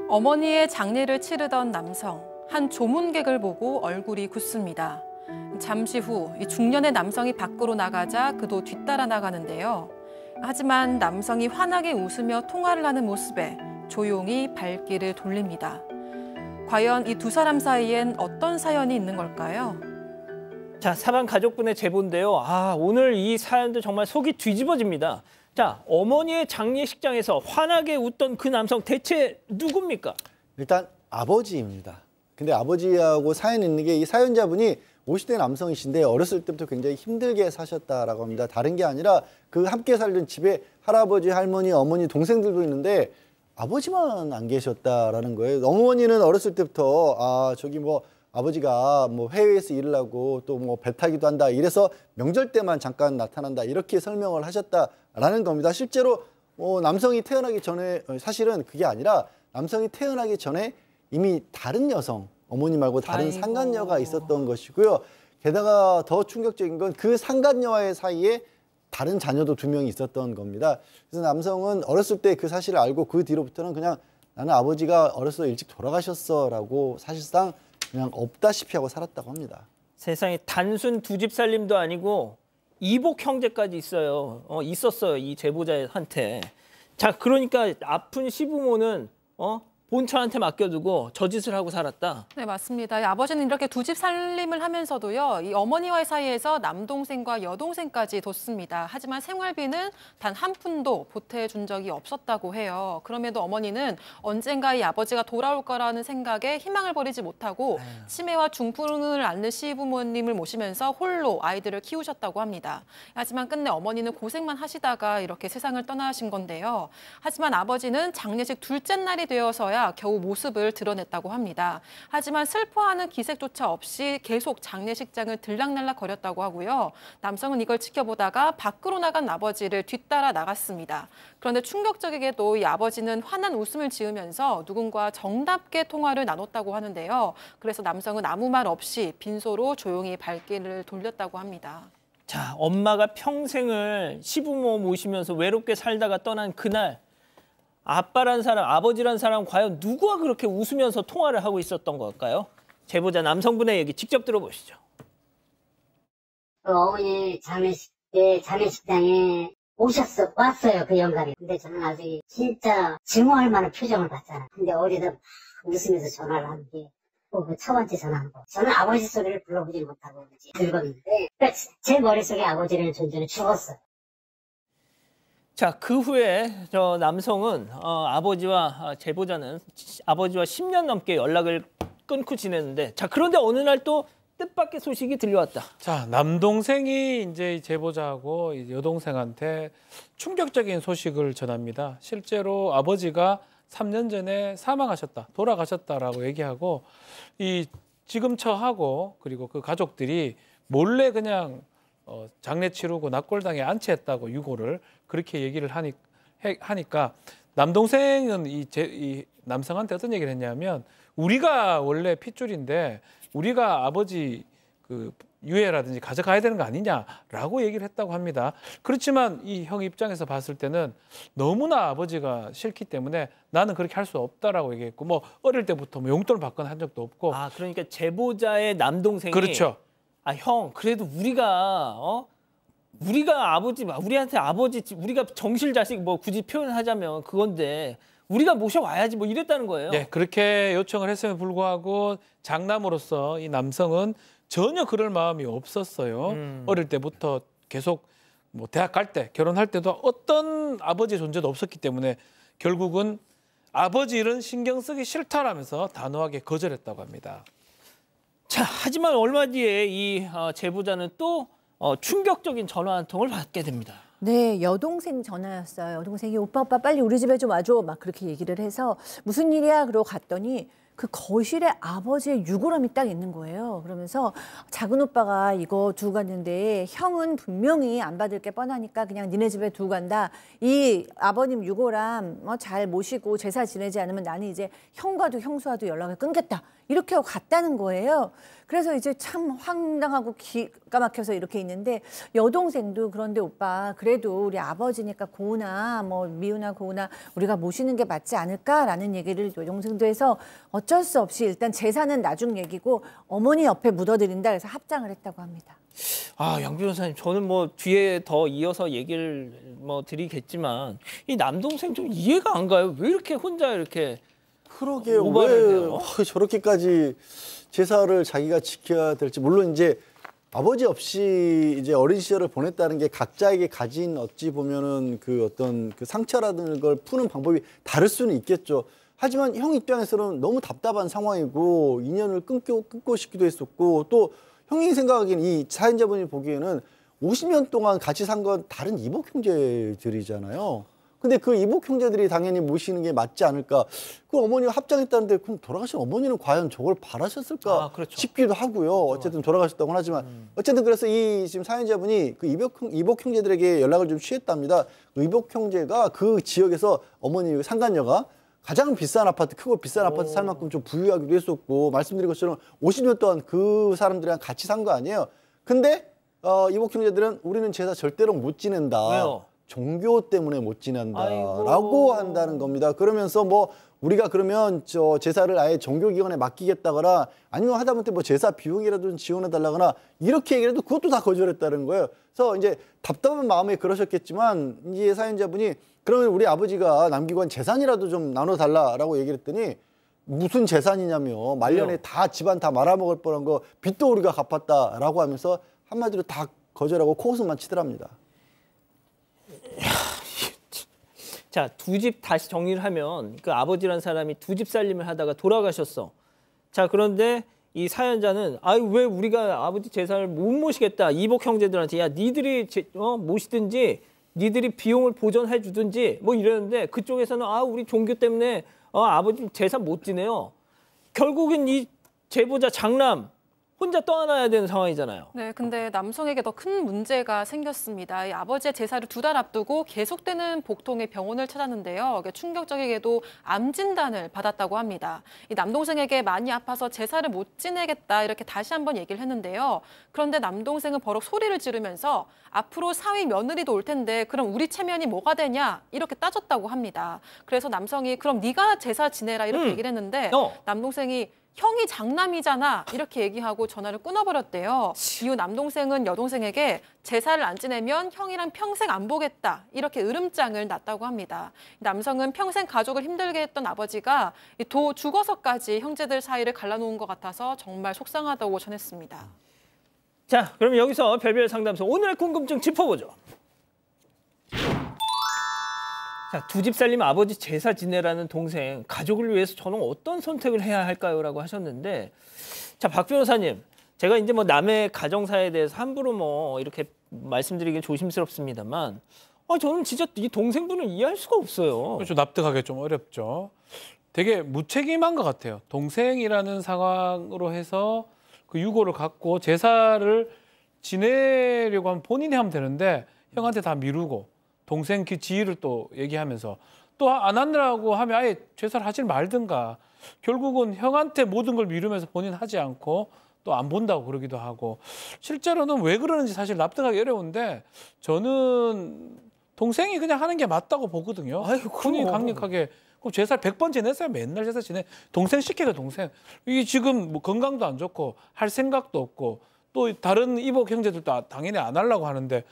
어머니의 장례를 치르던 남성, 한 조문객을 보고 얼굴이 굳습니다. 잠시 후 이 중년의 남성이 밖으로 나가자 그도 뒤따라 나가는데요. 하지만 남성이 환하게 웃으며 통화를 하는 모습에 조용히 발길을 돌립니다. 과연 이 두 사람 사이엔 어떤 사연이 있는 걸까요? 자, 사망 가족분의 제보인데요. 오늘 이 사연도 정말 속이 뒤집어집니다. 자, 어머니의 장례식장에서 환하게 웃던 그 남성 대체 누굽니까? 일단 아버지입니다. 근데 아버지하고 사연이 있는 게 이 사연자분이 50대 남성이신데 어렸을 때부터 굉장히 힘들게 사셨다라고 합니다. 다른 게 아니라 그 함께 살던 집에 할아버지, 할머니, 어머니, 동생들도 있는데 아버지만 안 계셨다라는 거예요. 어머니는 어렸을 때부터 저기 뭐 아버지가 뭐 해외에서 일을 하고 또 뭐 배 타기도 한다. 이래서 명절 때만 잠깐 나타난다. 이렇게 설명을 하셨다라는 겁니다. 실제로 남성이 태어나기 전에 사실은 그게 아니라 남성이 태어나기 전에 이미 다른 여성, 어머니 말고 다른 상간녀가 있었던 것이고요. 게다가 더 충격적인 건 그 상간녀와의 사이에 다른 자녀도 2명이 있었던 겁니다. 그래서 남성은 어렸을 때 그 사실을 알고 그 뒤로부터는 그냥 나는 아버지가 어렸을 때 일찍 돌아가셨어라고 사실상 그냥 없다시피 하고 살았다고 합니다. 세상에 단순 두 집 살림도 아니고 이복 형제까지 있었어요. 이 제보자한테. 자, 그러니까 아픈 시부모는 본처한테 맡겨두고 저 짓을 하고 살았다. 네, 맞습니다. 아버지는 이렇게 두 집 살림을 하면서도요, 이 어머니와의 사이에서 남동생과 여동생까지 뒀습니다. 하지만 생활비는 단 한 푼도 보태준 적이 없었다고 해요. 그럼에도 어머니는 언젠가 이 아버지가 돌아올 거라는 생각에 희망을 버리지 못하고 치매와 중풍을 앓는 시부모님을 모시면서 홀로 아이들을 키우셨다고 합니다. 하지만 끝내 어머니는 고생만 하시다가 이렇게 세상을 떠나신 건데요. 하지만 아버지는 장례식 둘째 날이 되어서야 겨우 모습을 드러냈다고 합니다. 하지만 슬퍼하는 기색조차 없이 계속 장례식장을 들락날락 거렸다고 하고요. 남성은 이걸 지켜보다가 밖으로 나간 아버지를 뒤따라 나갔습니다. 그런데 충격적이게도 이 아버지는 환한 웃음을 지으면서 누군가 정답게 통화를 나눴다고 하는데요. 그래서 남성은 아무 말 없이 빈소로 조용히 발길을 돌렸다고 합니다. 자, 엄마가 평생을 시부모 모시면서 외롭게 살다가 떠난 그날 아빠란 사람, 아버지란 사람 과연 누구와 그렇게 웃으면서 통화를 하고 있었던 걸까요? 제보자 남성분의 얘기 직접 들어보시죠. 어머니 장례식장에 왔어요, 그 영감이. 근데 저는 아직 진짜 증오할 만한 표정을 봤잖아요. 근데 어디다 웃으면서 전화를 하는 게 그 첫 번째 전화한 거. 저는 아버지 소리를 불러보지 못하고 늙었는데 그러니까 제 머릿속에 아버지라는 존재는 죽었어요. 자, 그 후에 저 남성은 제보자는 아버지와 10년 넘게 연락을 끊고 지냈는데, 자, 그런데 어느 날 또 뜻밖의 소식이 들려왔다. 자, 남동생이 이제 제보자하고 여동생한테 충격적인 소식을 전합니다. 실제로 아버지가 3년 전에 돌아가셨다라고 얘기하고 지금 처하고 그리고 그 가족들이 몰래 그냥 장례 치르고 낙골당에 안치했다고 유고를 그렇게 얘기를 하니까 남동생은 이 남성한테 어떤 얘기를 했냐면 우리가 원래 핏줄인데 우리가 아버지 그 유해라든지 가져가야 되는 거 아니냐라고 얘기를 했다고 합니다. 그렇지만 이 형 입장에서 봤을 때는 너무나 아버지가 싫기 때문에 나는 그렇게 할 수 없다라고 얘기했고 뭐 어릴 때부터 뭐 용돈을 받거나 한 적도 없고. 그러니까 제보자의 남동생이 그렇죠. 형, 그래도 우리가 우리한테 우리가 정실 자식 뭐 굳이 표현하자면 그건데 우리가 모셔와야지 뭐 이랬다는 거예요. 네, 그렇게 요청을 했음에도 불구하고 장남으로서 이 남성은 전혀 그럴 마음이 없었어요. 어릴 때부터 계속 뭐 대학 갈 때, 결혼할 때도 어떤 아버지 존재도 없었기 때문에 결국은 아버지 일은 신경 쓰기 싫다라면서 단호하게 거절했다고 합니다. 자, 하지만 얼마 뒤에 이 제보자는 또 충격적인 전화 한 통을 받게 됩니다. 네, 여동생 전화였어요. 여동생이 오빠 빨리 우리 집에 좀 와줘 막 그렇게 얘기를 해서 무슨 일이야? 그러고 갔더니 그 거실에 아버지의 유골함이 딱 있는 거예요. 그러면서 작은 오빠가 이거 두고 갔는데 형은 분명히 안 받을 게 뻔하니까 그냥 니네 집에 두고 간다. 이 아버님 유골함 잘 모시고 제사 지내지 않으면 나는 이제 형과도 형수와도 연락을 끊겠다. 이렇게 하고 갔다는 거예요. 그래서 이제 참 황당하고 기가 막혀서 이렇게 있는데 여동생도 그런데 오빠 그래도 우리 아버지니까 고우나 뭐 미우나 고우나 우리가 모시는 게 맞지 않을까라는 얘기를 여동생도 해서 어쩔 수 없이 일단 제사는 나중 얘기고 어머니 옆에 묻어드린다 그래서 합장을 했다고 합니다. 아, 양 변호사님, 저는 뭐 뒤에 더 이어서 얘기를 뭐 드리겠지만 이 남동생 좀 이해가 안 가요. 왜 이렇게 혼자 이렇게 그러게요. 오바를 왜 해요? 저렇게까지 제사를 자기가 지켜야 될지. 물론 이제 아버지 없이 이제 어린 시절을 보냈다는 게 각자에게 가진 어찌 보면은 그 어떤 그 상처라는 걸 푸는 방법이 다를 수는 있겠죠. 하지만 형 입장에서는 너무 답답한 상황이고 인연을 끊고 싶기도 했었고 또 형이 생각하기엔 이 사연자분이 보기에는 50년 동안 같이 산 건 다른 이복 형제들이잖아요. 근데 그 이복 형제들이 당연히 모시는 게 맞지 않을까. 그 어머니가 합장했다는데 그럼 돌아가신 어머니는 과연 저걸 바라셨을까 그렇죠. 싶기도 하고요. 어쨌든 돌아가셨다고는 하지만 어쨌든 그래서 이 지금 사연자분이 그 이복 형제들에게 연락을 좀 취했답니다. 그 이복 형제가 그 지역에서 어머니 상간녀가 가장 비싼 아파트, 크고 비싼 아파트 살 만큼 좀 부유하기도 했었고 말씀드린 것처럼 50년 동안 그 사람들이랑 같이 산 거 아니에요. 근데 이복 형제들은 우리는 제사 절대로 못 지낸다. 왜요? 종교 때문에 못 지낸다라고 아이고. 한다는 겁니다. 그러면서 뭐 우리가 그러면 저 제사를 아예 종교기관에 맡기겠다거나 아니면 하다못해 뭐 제사 비용이라도 좀 지원해달라거나 이렇게 얘기를 해도 그것도 다 거절했다는 거예요. 그래서 이제 답답한 마음에 그러셨겠지만 이제 사연자분이 그러면 우리 아버지가 남기고 한 재산이라도 좀 나눠달라라고 얘기를 했더니 무슨 재산이냐며 말년에 다 집안 다 말아먹을 뻔한 거 빚도 우리가 갚았다라고 하면서 한마디로 다 거절하고 코웃음만 치더랍니다. 자, 두 집 다시 정리를 하면 그 아버지란 사람이 두 집 살림을 하다가 돌아가셨어. 자, 그런데 이 사연자는 왜 우리가 아버지 제사를 못 모시겠다. 이복 형제들한테 야, 니들이 모시든지 니들이 비용을 보전해 주든지 뭐 이러는데 그쪽에서는 우리 종교 때문에 아버지 제사 못 지내요. 결국엔 이 제보자 장남 혼자 떠나야 되는 상황이잖아요. 네, 근데 남성에게 더 큰 문제가 생겼습니다. 이 아버지의 제사를 2달 앞두고 계속되는 복통의 병원을 찾았는데요. 충격적이게도 암 진단을 받았다고 합니다. 이 남동생에게 많이 아파서 제사를 못 지내겠다 이렇게 다시 한번 얘기를 했는데요. 그런데 남동생은 버럭 소리를 지르면서 앞으로 사위 며느리도 올 텐데 그럼 우리 체면이 뭐가 되냐 이렇게 따졌다고 합니다. 그래서 남성이 그럼 네가 제사 지내라 이렇게 얘기를 했는데 남동생이 형이 장남이잖아 이렇게 얘기하고 전화를 끊어버렸대요. 이후 남동생은 여동생에게 제사를 안 지내면 형이랑 평생 안 보겠다 이렇게 으름장을 놨다고 합니다. 남성은 평생 가족을 힘들게 했던 아버지가 죽어서까지 형제들 사이를 갈라놓은 것 같아서 정말 속상하다고 전했습니다. 자, 그럼 여기서 별별 상담소 오늘의 궁금증 짚어보죠. 자, 두 집 살림 아버지 제사 지내라는 동생, 가족을 위해서 저는 어떤 선택을 해야 할까요? 라고 하셨는데, 자, 박 변호사님, 제가 이제 뭐 남의 가정사에 대해서 함부로 뭐 이렇게 말씀드리긴 조심스럽습니다만, 저는 진짜 이 동생분을 이해할 수가 없어요. 그렇죠. 납득하기 좀 어렵죠. 되게 무책임한 것 같아요. 동생이라는 상황으로 해서 그 유고를 갖고 제사를 지내려고 하면 본인이 하면 되는데 형한테 다 미루고 동생 그 지위를 또 얘기하면서 또 안 하느라고 하면 아예 제사를 하지 말든가 결국은 형한테 모든 걸 미루면서 본인 하지 않고 또 안 본다고 그러기도 하고 실제로는 왜 그러는지 사실 납득하기 어려운데 저는 동생이 그냥 하는 게 맞다고 보거든요. 본인이 강력하게 그럼 제사를 100번 지냈어요. 맨날 제사 지내. 동생 시켜요, 동생. 이게 지금 뭐 건강도 안 좋고 할 생각도 없고 또 다른 이복 형제들도 당연히 안 하려고 하는데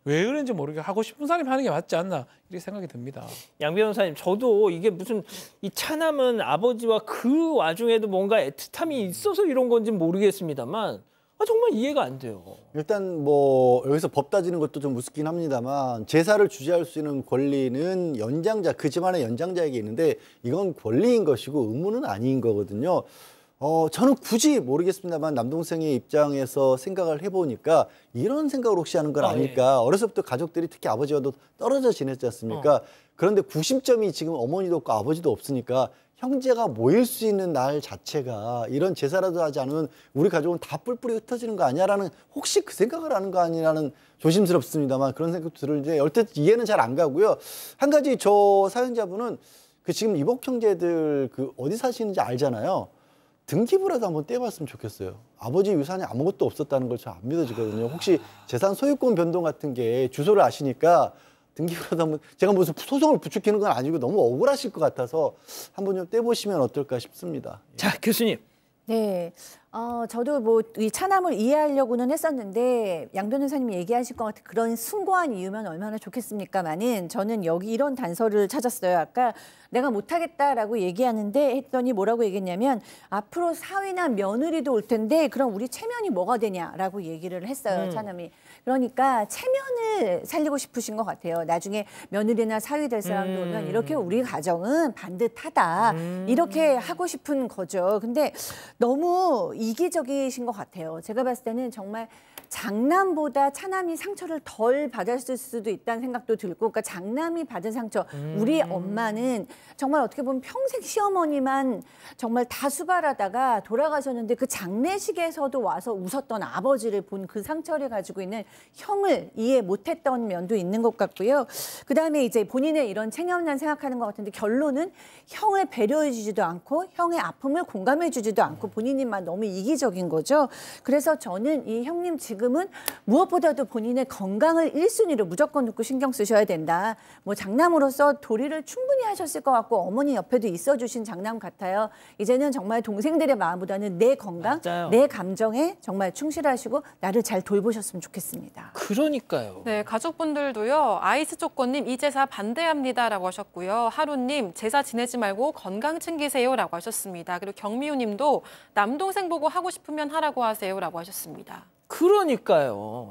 왜 그런지 모르게 하고 싶은 사람이 하는 게 맞지 않나 이렇게 생각이 듭니다. 양 변호사님, 저도 이게 무슨 이 차남은 아버지와 그 와중에도 뭔가 애틋함이 있어서 이런 건지 모르겠습니다만 정말 이해가 안 돼요. 일단 뭐 여기서 법 따지는 것도 좀 우습긴 합니다만 제사를 주재할 수 있는 권리는 연장자, 그 집안의 연장자에게 있는데 이건 권리인 것이고 의무는 아닌 거거든요. 저는 굳이 모르겠습니다만 남동생의 입장에서 생각을 해보니까 이런 생각을 혹시 하는 건 아닐까. 어려서부터 가족들이 특히 아버지와도 떨어져 지냈지 않습니까? 그런데 구심점이 지금 어머니도 없고 아버지도 없으니까 형제가 모일 수 있는 날 자체가 이런 제사라도 하지 않으면 우리 가족은 다 뿔뿔이 흩어지는 거 아니야라는 혹시 그 생각을 하는 거 아니라는 조심스럽습니다만 그런 생각도 들는데 얼핏 이해는 잘 안 가고요. 한 가지 저 사연자분은 그 지금 이복 형제들 그 어디 사시는지 알잖아요. 등기부라도 한번 떼봤으면 좋겠어요. 아버지 유산이 아무것도 없었다는 걸 잘 안 믿어지거든요. 혹시 재산 소유권 변동 같은 게 주소를 아시니까 등기부라도 한번 제가 무슨 소송을 부추기는 건 아니고 너무 억울하실 것 같아서 한번 좀 떼보시면 어떨까 싶습니다. 자, 교수님. 네. 저도 뭐 이 차남을 이해하려고는 했었는데 양 변호사님이 얘기하실 것 같은 그런 숭고한 이유면 얼마나 좋겠습니까마는 저는 여기 이런 단서를 찾았어요. 아까 내가 못하겠다라고 얘기하는데 했더니 뭐라고 얘기했냐면 앞으로 사위나 며느리도 올 텐데 그럼 우리 체면이 뭐가 되냐라고 얘기를 했어요. 차남이. 그러니까 체면을 살리고 싶으신 것 같아요. 나중에 며느리나 사위 될 사람도 오면 이렇게 우리 가정은 반듯하다. 이렇게 하고 싶은 거죠. 근데 너무 이기적이신 것 같아요. 제가 봤을 때는 정말 장남보다 차남이 상처를 덜 받았을 수도 있다는 생각도 들고, 그러니까 장남이 받은 상처, 우리 엄마는 정말 어떻게 보면 평생 시어머니만 정말 다 수발하다가 돌아가셨는데 그 장례식에서도 와서 웃었던 아버지를 본 그 상처를 가지고 있는 형을 이해 못했던 면도 있는 것 같고요. 그다음에 이제 본인의 이런 체념난 생각하는 것 같은데 결론은 형을 배려해주지도 않고 형의 아픔을 공감해주지도 않고 본인만 너무 이기적인 거죠. 그래서 저는 이 형님 지금은 무엇보다도 본인의 건강을 1순위로 무조건 놓고 신경 쓰셔야 된다. 뭐 장남으로서 도리를 충분히 하셨을 것 같고 어머니 옆에도 있어주신 장남 같아요. 이제는 정말 동생들의 마음보다는 내 건강, 맞아요. 내 감정에 정말 충실하시고 나를 잘 돌보셨으면 좋겠습니다. 그러니까요. 네, 가족분들도요. 아이스 초코님 이 제사 반대합니다라고 하셨고요. 하루님 제사 지내지 말고 건강 챙기세요라고 하셨습니다. 그리고 경미우님도 남동생 보고 하고 싶으면 하라고 하세요라고 하셨습니다. 그러니까요.